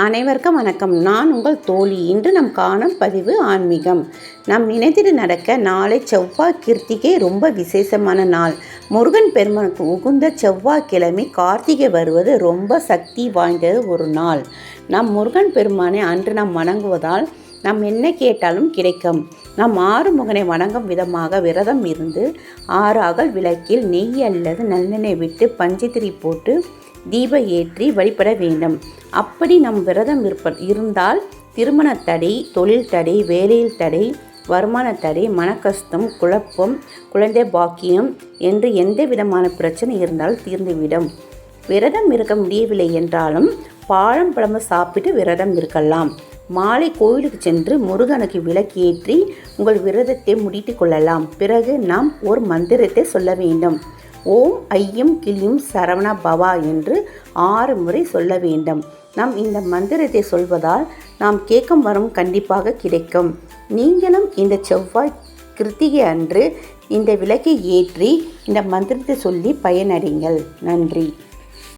அனைவருக்கும் வணக்கம். நான் உங்கள் தோழி. இன்று நம் காணும் பதிவு ஆன்மீகம். நம் நினைத்திட்டு நடக்க நாளை செவ்வாய் கிருத்திகை ரொம்ப விசேஷமான நாள். முருகன் பெருமானுக்கு உகுந்த செவ்வாய்க்கிழமை கார்த்திகை வருவது ரொம்ப சக்தி வாய்ந்தது ஒரு நாள். நம் முருகன் பெருமானை அன்று நாம் வணங்குவதால் நாம் என்ன கேட்டாலும் கிடைக்கும். நாம் ஆறுமுகனை வணங்கும் விதமாக விரதம் இருந்து 6 அகல் விளக்கில் நெய் அல்லது நல்லெண்ணெய் விட்டு பஞ்சத்திரி போட்டு தீபம் ஏற்றி வழிபட வேண்டும். அப்படி நம் விரதம் இருந்தால் திருமண தடை, தொழில் தடை, வேலையில் தடை, வருமான தடை, மனக்கஷ்டம், குழப்பம், குழந்தை பாக்கியம் என்று எந்த விதமான பிரச்சனை இருந்தாலும் தீர்ந்துவிடும். விரதம் இருக்க முடியவில்லை என்றாலும் பாழம் பழம்பு சாப்பிட்டு விரதம் இருக்கலாம். மாலை கோயிலுக்கு சென்று முருகனுக்கு விளக்கேற்றி உங்கள் விரதத்தை முடித்து கொள்ளலாம். பிறகு நாம் ஒரு மந்திரத்தை சொல்ல வேண்டும். ஓம் ஐயும் கிளியும் சரவண பவா என்று 6 முறை சொல்ல வேண்டும். நாம் இந்த மந்திரத்தை சொல்வதால் நாம் கேட்கும் வரம் கண்டிப்பாக கிடைக்கும். நீங்களும் இந்த செவ்வாய் கிருத்திகை அன்று இந்த விளக்கை ஏற்றி இந்த மந்திரத்தை சொல்லி பயனடைங்கள். நன்றி.